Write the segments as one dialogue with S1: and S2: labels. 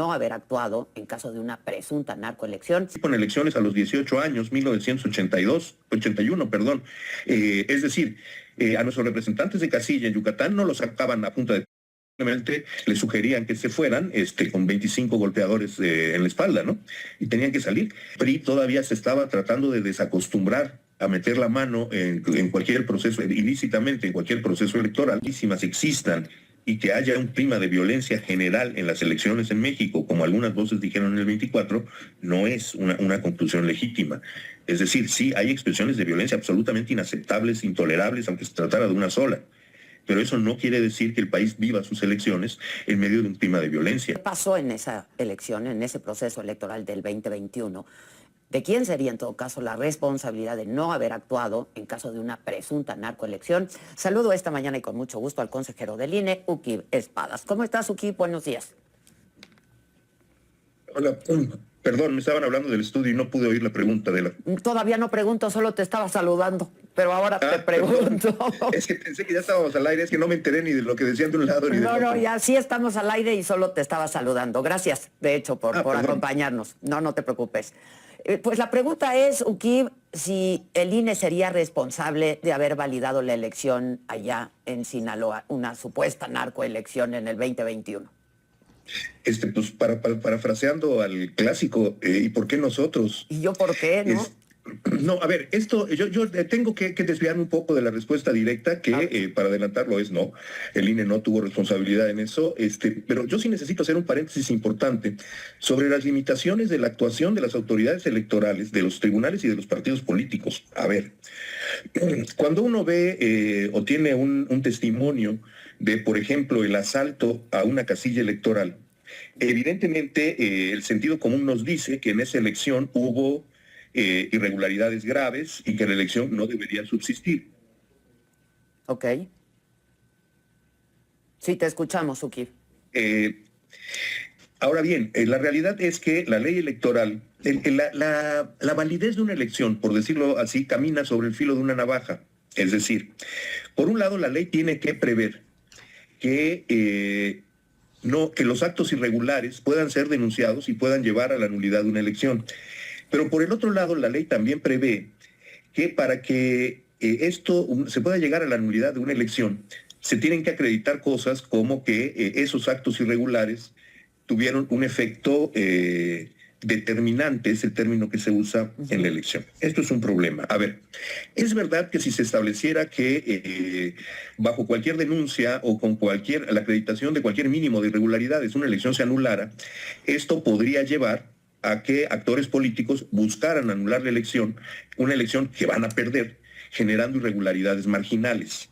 S1: no haber actuado en caso de una presunta narcoelección.
S2: Con elecciones a los 18 años, 81, perdón. Es decir, a nuestros representantes de casilla en Yucatán no los sacaban a punta de... Simplemente les sugerían que se fueran con 25 golpeadores en la espalda, ¿no? Y tenían que salir. PRI todavía se estaba tratando de desacostumbrar a meter la mano en cualquier proceso, ilícitamente en cualquier proceso electoral, existan y que haya un clima de violencia general en las elecciones en México, como algunas voces dijeron en el 24, no es una conclusión legítima. Es decir, sí hay expresiones de violencia absolutamente inaceptables, intolerables, aunque se tratara de una sola. Pero eso no quiere decir que el país viva sus elecciones en medio de un clima de violencia.
S1: ¿Qué pasó en esa elección, en ese proceso electoral del 2021? ¿De quién sería en todo caso la responsabilidad de no haber actuado en caso de una presunta narcoelección? Saludo esta mañana y con mucho gusto al consejero del INE, Uquib Espadas. ¿Cómo estás, Uquib? Buenos días.
S2: Hola, perdón, me estaban hablando del estudio y no pude oír la pregunta de la...
S1: Todavía no pregunto, solo te estaba saludando, pero ahora te pregunto.
S2: Perdón. Es que pensé que ya estábamos al aire, es que no me enteré ni de lo que decían de un lado ni del otro.
S1: No, ya sí estamos al aire y solo te estaba saludando. Gracias, de hecho, por acompañarnos. No te preocupes. Pues la pregunta es, Uquib, si el INE sería responsable de haber validado la elección allá en Sinaloa, una supuesta narcoelección en el 2021.
S2: Pues parafraseando al clásico, ¿y por qué nosotros?
S1: ¿Y yo por qué, no?
S2: No, a ver, yo tengo que desviarme un poco de la respuesta directa, que para adelantarlo es no. El INE no tuvo responsabilidad en eso, pero yo sí necesito hacer un paréntesis importante sobre las limitaciones de la actuación de las autoridades electorales, de los tribunales y de los partidos políticos. A ver, cuando uno ve o tiene un testimonio de, por ejemplo, el asalto a una casilla electoral, evidentemente el sentido común nos dice que en esa elección hubo irregularidades graves y que la elección no debería subsistir.
S1: Ok. Sí, te escuchamos, Uquib.
S2: Ahora bien, la realidad es que la ley electoral, la validez de una elección, por decirlo así, camina sobre el filo de una navaja. Es decir, por un lado, la ley tiene que prever que los actos irregulares puedan ser denunciados y puedan llevar a la nulidad de una elección. Pero por el otro lado, la ley también prevé que para que esto se pueda llegar a la nulidad de una elección, se tienen que acreditar cosas como que esos actos irregulares tuvieron un efecto determinante, es el término que se usa en la elección. Esto es un problema. A ver, es verdad que si se estableciera que bajo cualquier denuncia o con la acreditación de cualquier mínimo de irregularidades una elección se anulara, esto podría llevar a que actores políticos buscaran anular la elección, una elección que van a perder, generando irregularidades marginales.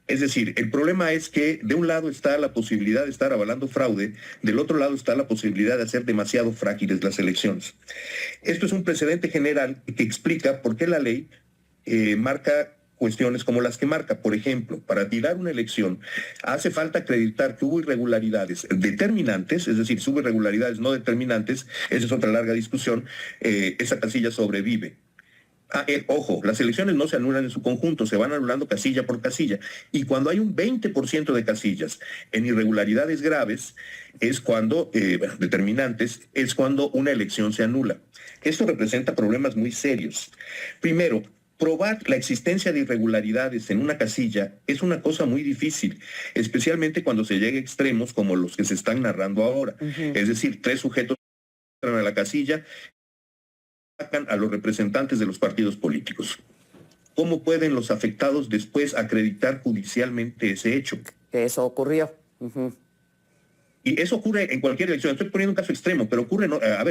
S2: Es decir, el problema es que de un lado está la posibilidad de estar avalando fraude, del otro lado está la posibilidad de hacer demasiado frágiles las elecciones. Esto es un precedente general que explica por qué la ley marca cuestiones como las que marca. Por ejemplo, para tirar una elección hace falta acreditar que hubo irregularidades determinantes, es decir, si hubo irregularidades no determinantes, esa es otra larga discusión, esa casilla sobrevive. Ojo, las elecciones no se anulan en su conjunto, se van anulando casilla por casilla. Y cuando hay un 20% de casillas en irregularidades graves, es cuando, determinantes, es cuando una elección se anula. Esto representa problemas muy serios. Primero, probar la existencia de irregularidades en una casilla es una cosa muy difícil, especialmente cuando se llega a extremos como los que se están narrando ahora. Es decir, 3 sujetos entran a la casilla, sacan a los representantes de los partidos políticos. ¿Cómo pueden los afectados después acreditar judicialmente ese hecho?
S1: Que eso ocurrió.
S2: Y eso ocurre en cualquier elección. Estoy poniendo un caso extremo, pero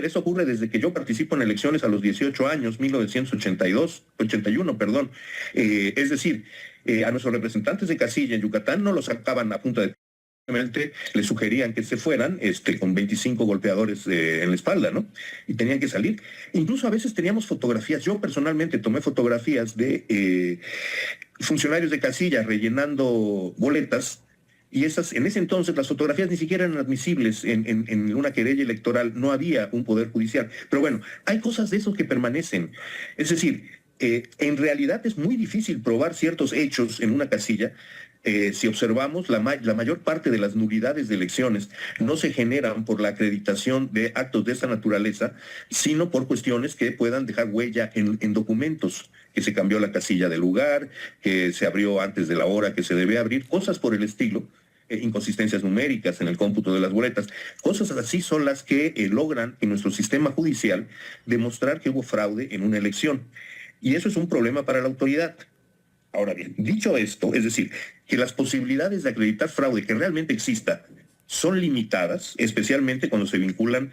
S2: eso ocurre desde que yo participo en elecciones a los 18 años, 81, perdón. Es decir, a nuestros representantes de casilla en Yucatán no los sacaban a punta de... Les sugerían que se fueran con 25 golpeadores en la espalda, ¿no? Y tenían que salir. Incluso a veces teníamos fotografías. Yo personalmente tomé fotografías de funcionarios de casilla rellenando boletas. Y en ese entonces las fotografías ni siquiera eran admisibles en una querella electoral, no había un poder judicial. Pero bueno, hay cosas de esos que permanecen. Es decir, en realidad es muy difícil probar ciertos hechos en una casilla, Si observamos, la mayor parte de las nulidades de elecciones no se generan por la acreditación de actos de esa naturaleza, sino por cuestiones que puedan dejar huella en documentos, que se cambió la casilla de lugar, que se abrió antes de la hora que se debe abrir, cosas por el estilo. Inconsistencias numéricas en el cómputo de las boletas. Cosas así son las que logran en nuestro sistema judicial demostrar que hubo fraude en una elección. Y eso es un problema para la autoridad. Ahora bien, dicho esto, es decir, que las posibilidades de acreditar fraude que realmente exista son limitadas, especialmente cuando se vinculan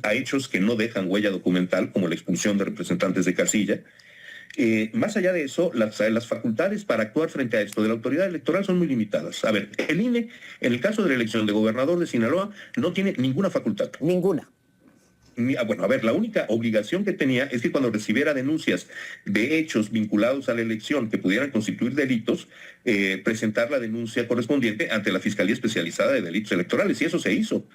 S2: a hechos que no dejan huella documental, como la expulsión de representantes de casilla. Más allá de eso, las facultades para actuar frente a esto de la autoridad electoral son muy limitadas. A ver, el INE, en el caso de la elección de gobernador de Sinaloa, no tiene ninguna facultad.
S1: Ninguna.
S2: Bueno, a ver, la única obligación que tenía es que cuando recibiera denuncias de hechos vinculados a la elección que pudieran constituir delitos, presentar la denuncia correspondiente ante la Fiscalía Especializada de Delitos Electorales, y eso se hizo.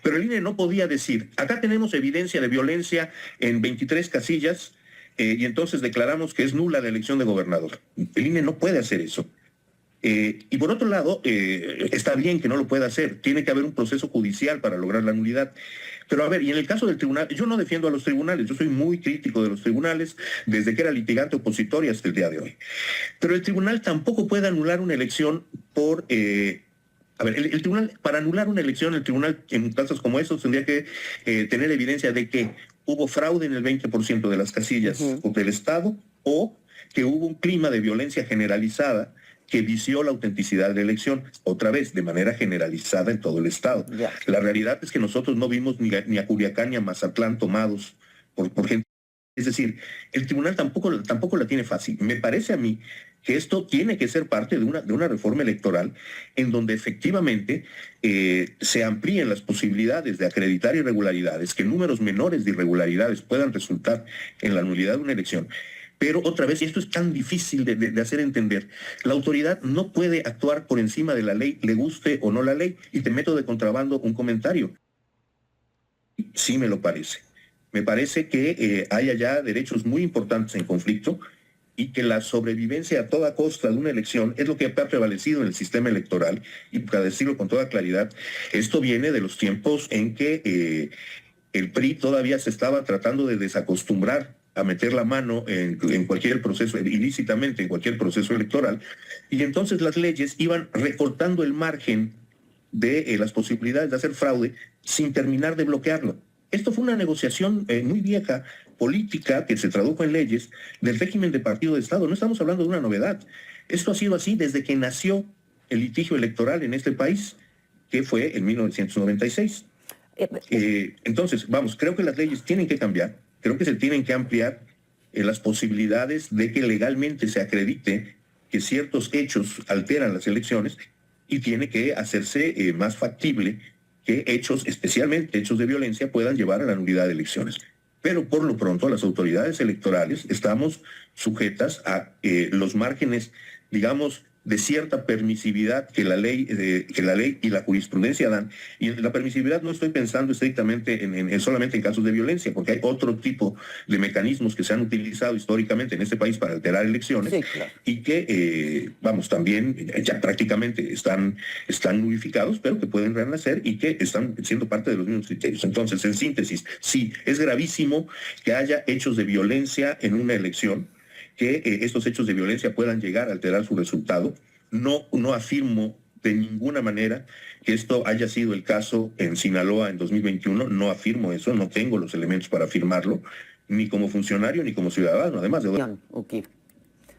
S2: Pero el INE no podía decir, acá tenemos evidencia de violencia en 23 casillas, y entonces declaramos que es nula la elección de gobernador. El INE no puede hacer eso. Y por otro lado, está bien que no lo pueda hacer, tiene que haber un proceso judicial para lograr la nulidad. Pero a ver, y en el caso del tribunal, yo no defiendo a los tribunales, yo soy muy crítico de los tribunales desde que era litigante opositor y hasta el día de hoy. Pero el tribunal tampoco puede anular una elección por... a ver, el tribunal, para anular una elección, el tribunal en casos como esos tendría que tener evidencia de que hubo fraude en el 20% de las casillas del Estado, o que hubo un clima de violencia generalizada que vició la autenticidad de la elección, otra vez, de manera generalizada en todo el Estado.
S1: Yeah.
S2: La realidad es que nosotros no vimos ni a Culiacán ni a Mazatlán tomados por gente. Es decir, el tribunal tampoco la tiene fácil. Me parece a mí que esto tiene que ser parte de una reforma electoral en donde efectivamente se amplíen las posibilidades de acreditar irregularidades, que números menores de irregularidades puedan resultar en la nulidad de una elección. Pero otra vez, y esto es tan difícil de hacer entender, la autoridad no puede actuar por encima de la ley, le guste o no la ley. Y te meto de contrabando un comentario. Sí me lo parece. Me parece que hay allá derechos muy importantes en conflicto y que la sobrevivencia a toda costa de una elección es lo que ha prevalecido en el sistema electoral. Y para decirlo con toda claridad, esto viene de los tiempos en que el PRI todavía se estaba tratando de desacostumbrar a meter la mano en cualquier proceso, ilícitamente en cualquier proceso electoral, y entonces las leyes iban recortando el margen de las posibilidades de hacer fraude sin terminar de bloquearlo. Esto fue una negociación muy vieja, política, que se tradujo en leyes del régimen de partido de Estado. No estamos hablando de una novedad. Esto ha sido así desde que nació el litigio electoral en este país, que fue en 1996. Entonces, vamos, creo que las leyes tienen que cambiar, creo que se tienen que ampliar las posibilidades de que legalmente se acredite que ciertos hechos alteran las elecciones, y tiene que hacerse más factible que hechos, especialmente hechos de violencia, puedan llevar a la nulidad de elecciones. Pero por lo pronto las autoridades electorales estamos sujetas a los márgenes, digamos, de cierta permisividad que la ley y la jurisprudencia dan. Y en la permisividad no estoy pensando estrictamente solamente en casos de violencia, porque hay otro tipo de mecanismos que se han utilizado históricamente en este país para alterar elecciones, sí, claro, y que, también ya prácticamente están nulificados, pero que pueden renacer y que están siendo parte de los mismos criterios. Entonces, en síntesis, sí, es gravísimo que haya hechos de violencia en una elección, que estos hechos de violencia puedan llegar a alterar su resultado. No afirmo de ninguna manera que esto haya sido el caso en Sinaloa en 2021, no afirmo eso, no tengo los elementos para afirmarlo, ni como funcionario ni como ciudadano, además de...
S1: Okay.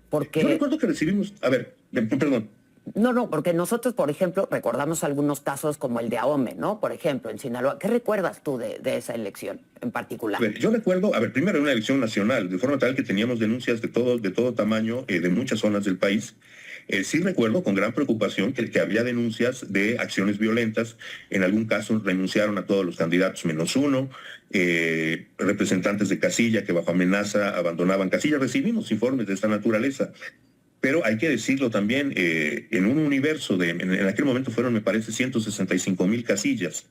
S1: Porque...
S2: Yo recuerdo que recibimos... A ver, perdón.
S1: No, porque nosotros, por ejemplo, recordamos algunos casos como el de Ahome, ¿no? Por ejemplo, en Sinaloa. ¿Qué recuerdas tú de esa elección en particular?
S2: A ver, yo recuerdo, primero era una elección nacional, de forma tal que teníamos denuncias de todo tamaño, de muchas zonas del país. Sí recuerdo con gran preocupación que había denuncias de acciones violentas. En algún caso renunciaron a todos los candidatos menos uno, representantes de casilla que bajo amenaza abandonaban casillas. Recibimos informes de esta naturaleza. Pero hay que decirlo también, en un universo en aquel momento fueron, me parece, 165,000 casillas.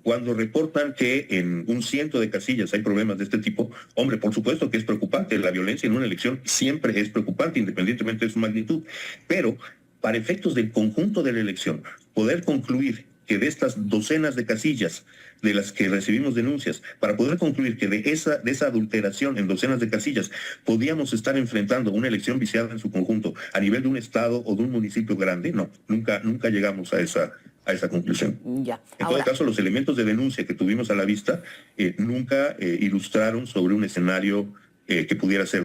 S2: Cuando reportan que en un 100 de casillas hay problemas de este tipo, hombre, por supuesto que es preocupante. La violencia en una elección siempre es preocupante, independientemente de su magnitud. Pero para efectos del conjunto de la elección, poder concluir que de estas docenas de casillas de las que recibimos denuncias, para poder concluir que de esa adulteración en docenas de casillas podíamos estar enfrentando una elección viciada en su conjunto a nivel de un estado o de un municipio grande, no, nunca llegamos a esa conclusión.
S1: Ya.
S2: En
S1: Ahora,
S2: todo caso, los elementos de denuncia que tuvimos a la vista nunca ilustraron sobre un escenario que pudiera ser